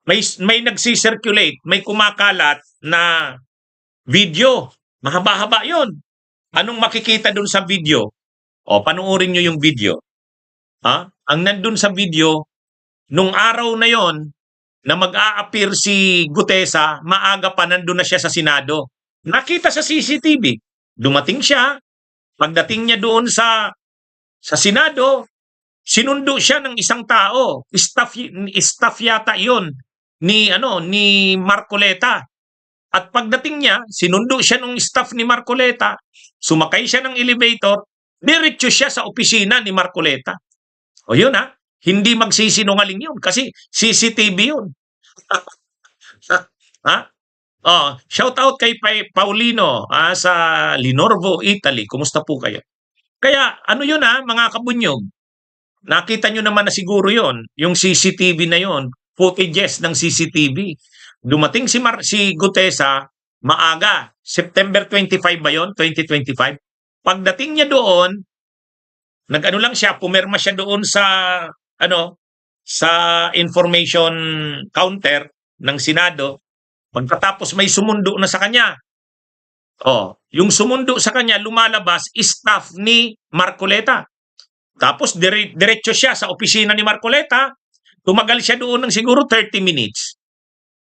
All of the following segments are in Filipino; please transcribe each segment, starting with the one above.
May nagsi-circulate, may kumakalat na video. Mahaba-haba 'yon. Anong makikita dun sa video? O, panoorin nyo yung video. Ha? Ang nandun sa video, nung araw na yon na mag-a-appear si Gutesa, maaga pa nandun na siya sa Senado. Nakita sa CCTV. Dumating siya, pagdating niya doon sa Senado, sinundo siya ng isang tao. Staff yata 'yon ni Marcoleta. At pagdating niya, sinundo siya ng staff ni Marcoleta, sumakay siya ng elevator, diretso siya sa opisina ni Marcoleta. O yun hindi magsisinungaling yun kasi CCTV yun. Ha? Oh, shout out kay Paulino sa Linorvo, Italy. Kumusta po kayo? Kaya ano yun mga kabunyog? Nakita nyo naman na siguro yon, yung CCTV na yon, footages ng CCTV. Dumating si Gutesa maaga, September 25 ba yon, 2025. Pagdating niya doon, nag-ano lang siya, pumirma siya doon sa information counter ng Senado. Pagkatapos may sumundo na sa kanya. Oh, yung sumundo sa kanya lumalabas staff ni Marcoleta. Tapos diretso siya sa opisina ni Marcoleta. Tumagal siya doon ng siguro 30 minutes.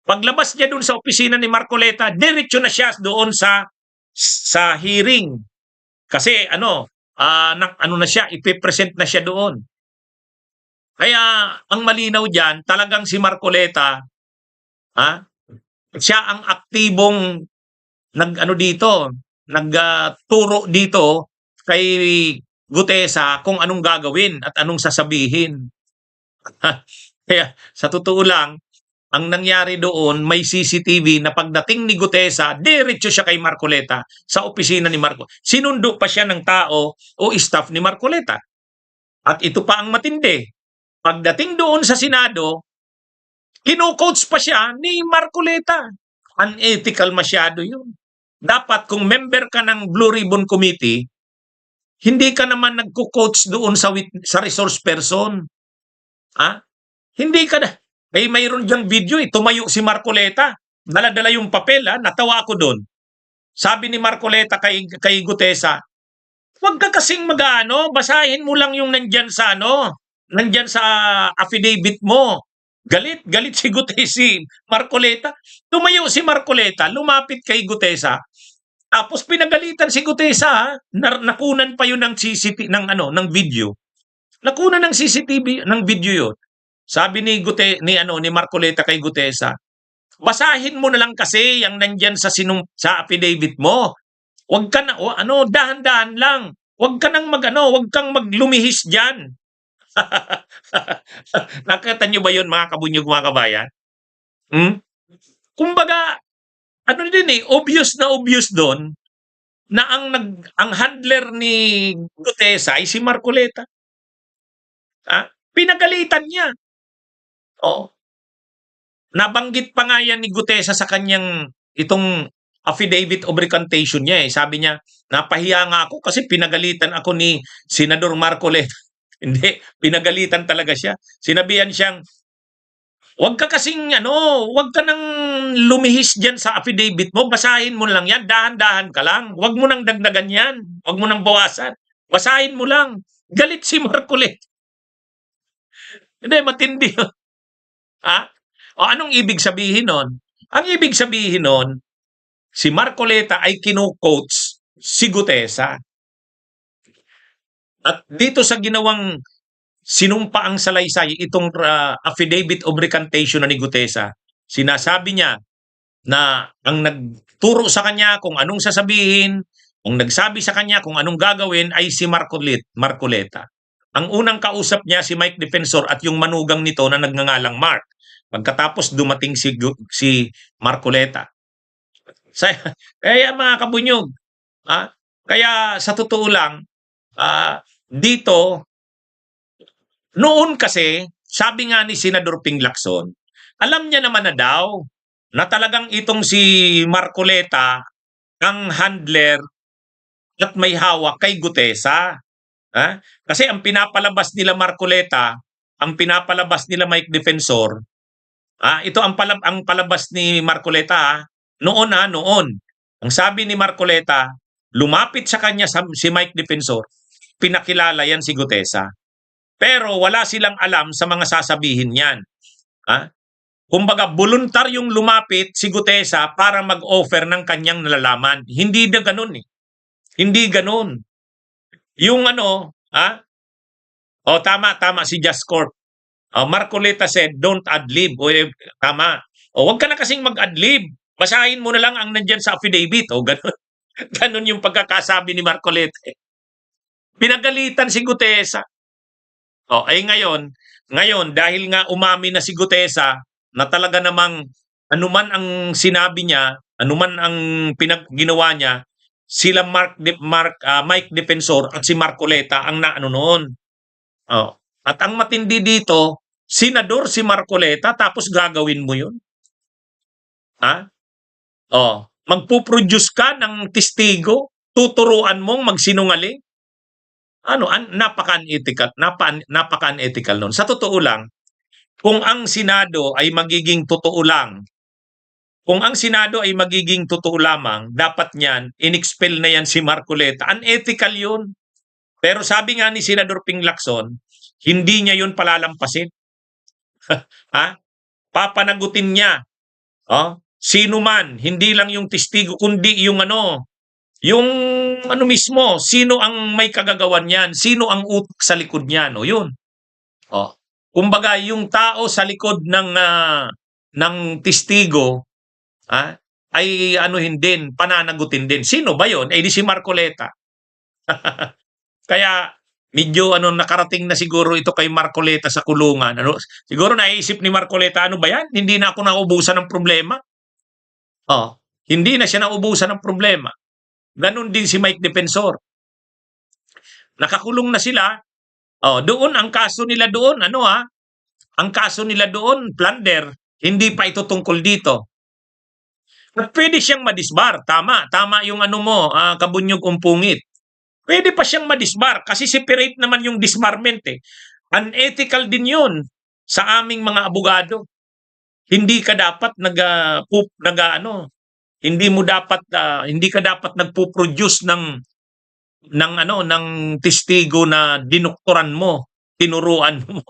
Paglabas niya doon sa opisina ni Marcoleta, diretso na siya doon sa hearing. Kasi na siya, ipipresent na siya doon. Kaya ang malinaw diyan, talagang si Marcoleta, siya ang aktibong nagturo dito kay Gutesa kung anong gagawin at anong sasabihin. Kaya sa totoo lang, ang nangyari doon, may CCTV na pagdating ni Gutesa, diretso siya kay Marcoleta sa opisina ni Marcoleta. Sinundo pa siya ng tao o staff ni Marcoleta. At ito pa ang matindi. Pagdating doon sa Senado, kino-coach pa siya ni Marcoleta. Unethical masyado yun. Dapat kung member ka ng Blue Ribbon Committee, hindi ka naman nagko-coach doon sa resource person. Hindi ka na. Mayroon diyang video, tumayo si Marcoleta. Dala-dala yung papel, natawa ako doon. Sabi ni Marcoleta kay Gutesa, huwag ka kasing basahin mo lang yung nandyan sa affidavit mo. Galit si Gutesa, Marcoleta. Tumayo si Marcoleta, lumapit kay Gutesa. Tapos pinagalitan si Gutesa, nakunan pa yun ng CCTV ng video. Nakunan ng CCTV ng video yun. Sabi ni Marcoleta kay Gutesa, basahin mo na lang kasi yung nandyan sa affidavit mo. Huwag ka na dahan-dahan lang. Huwag kang maglumihis diyan. Nakita niyo ba 'yon mga kabunyog, mga kabayan? Kumbaga, obvious na obvious doon na ang handler ni Gutesa ay si Marcoleta. Pinagalitan niya. Nabanggit pa nga yan ni Gutesa sa kanyang itong affidavit of recantation niya. Sabi niya, napahiya nga ako kasi pinagalitan ako ni Senador Marcoleta. Hindi, pinagalitan talaga siya. Sinabihan siyang, huwag ka nang lumihis dyan sa affidavit mo, basahin mo lang yan, dahan-dahan ka lang. Huwag mo nang dagdagan yan, huwag mo nang bawasan. Basahin mo lang. Galit si Marcoleta. Hindi, matindi yun. O anong ibig sabihin nun? Ang ibig sabihin nun, si Marcoleta ay kino-coach si Gutesa. At dito sa ginawang sinumpaang salaysay, itong affidavit of recantation ni Gutesa, sinasabi niya na ang nagturo sa kanya kung anong sasabihin, ang nagsabi sa kanya kung anong gagawin ay si Marcoleta. Ang unang kausap niya si Mike Defensor at yung manugang nito na nagngangalang Mark. Pagkatapos dumating si Marcoleta. Kaya mga kabunyog, kaya sa totoo lang, dito, noon kasi, sabi nga ni Senador Ping Lacson, alam niya naman na daw na talagang itong si Marcoleta ang handler at may hawak kay Gutesa. Kasi ang pinapalabas nila Marcoleta, ang pinapalabas nila Mike Defensor, Ito ang palabas ni Marcoleta, noon, noon. Ang sabi ni Marcoleta, lumapit sa kanya si Mike Defensor, pinakilala yan si Gutesa. Pero wala silang alam sa mga sasabihin niyan. Kumbaga, voluntaryong lumapit si Gutesa para mag-offer ng kanyang nalalaman. Hindi na ganun eh. Hindi ganun. Yung tama si Just Corp. Marcoleta said, don't ad-lib. Tama. Wag ka na kasing mag-ad-lib. Basahin mo na lang ang nandyan sa affidavit. Ganun. Ganun yung pagkakasabi ni Marcoleta. Pinagalitan si Gutesa. Ngayon, dahil nga umami na si Gutesa, na talaga namang anuman ang sinabi niya, anuman ang ginawa niya, sila Mike Defensor at si Marcoleta ang naano noon. At ang matindi dito, senador si Marcoleta tapos gagawin mo yun? Magpuproduce ka ng testigo, tuturuan mong magsinungaling? Napaka-unethical, napaka-unethical nun. Sa totoo lang, kung ang Senado ay magiging totoo lang, kung ang Senado ay magiging totoo lamang, dapat niyan, in-expel na yan si Marcoleta. Unethical yun. Pero sabi nga ni Senador Ping Lacson, hindi niya yun palalampasin. Papanagutin niya. Sino man, hindi lang yung testigo, kundi yung mismo, sino ang may kagagawan niyan, sino ang utak sa likod niyan, yun. Kumbaga, yung tao sa likod ng testigo, ay din, pananagutin din. Sino ba yun? Di si Marcoleta. Kaya, medyo nakarating na siguro ito kay Marcoleta sa kulungan. Siguro naisip ni Marcoleta, ano ba yan? Hindi na ako naubusan ng problema. Hindi na siya naubusan ng problema. Ganon din si Mike Defensor. Nakakulong na sila. Doon ang kaso nila doon, ang kaso nila doon, plunder, hindi pa ito tungkol dito. At pwede siyang madisbar. Tama yung kabunyog umpungit. Pwede pa siyang madisbar kasi separate naman yung disbarment eh. Unethical din yun sa aming mga abogado. Hindi ka dapat hindi ka dapat nagpo-produce ng testigo na dinoktoran mo, tinuruan mo.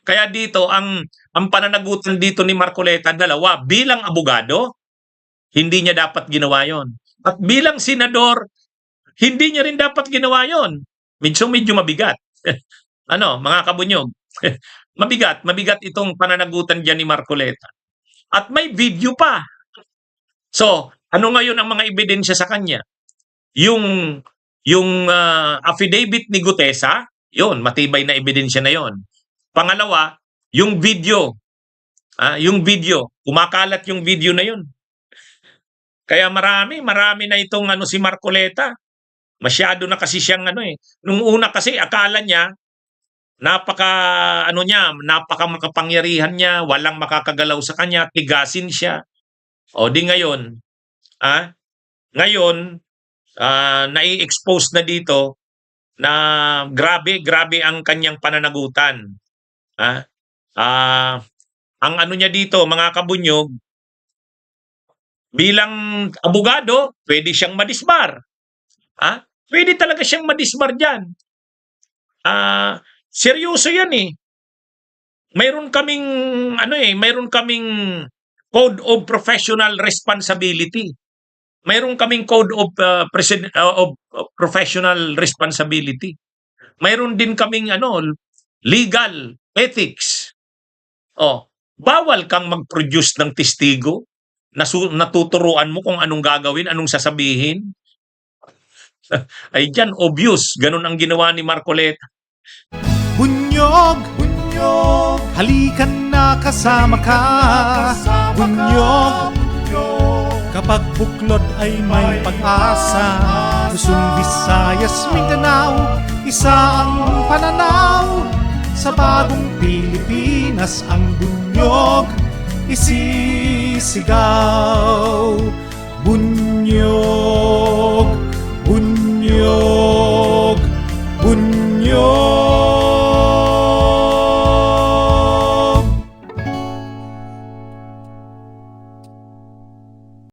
Kaya dito ang pananagutan dito ni Marcoleta, dalawa, bilang abogado, hindi niya dapat ginawa 'yon. At bilang senador, hindi niya rin dapat ginawa 'yon. Medyo mabigat. Mga kabunyog. mabigat itong pananagutan diyan ni Marcoleta. At may video pa. So, ano ngayon ang mga ebidensya sa kanya? Yung affidavit ni Gutesa, yun, matibay na ebidensya na yon. Pangalawa, yung video. Kumakalat yung video na yun. Kaya marami na itong si Marcoleta. Masyado na kasi siyang Nung una kasi akala niya, napaka makapangyarihan niya, walang makakagalaw sa kanya, tigasin siya. Di ngayon, nai-expose na dito na grabe ang kanyang pananagutan. Ang niya dito, mga kabunyog, bilang abogado, pwede siyang madisbar. Pwede talaga siyang madisbar dyan. Seryoso yan eh. Mayroon kaming Code of Professional Responsibility. Mayroon kaming Code of Professional Responsibility. Mayroon din kaming legal ethics. Bawal kang mag-produce ng testigo na natuturuan mo kung anong gagawin, anong sasabihin. Ay diyan obvious, ganun ang ginawa ni Marcoleta. Bunyog, halikan na kasama ka. Bunyog, kapag buklod ay may pag-asa. Luzon, Visayas, Mindanao, isa ang pananaw. Sa bagong Pilipinas ang bunyog isisigaw. Bunyog, bunyog, bunyog.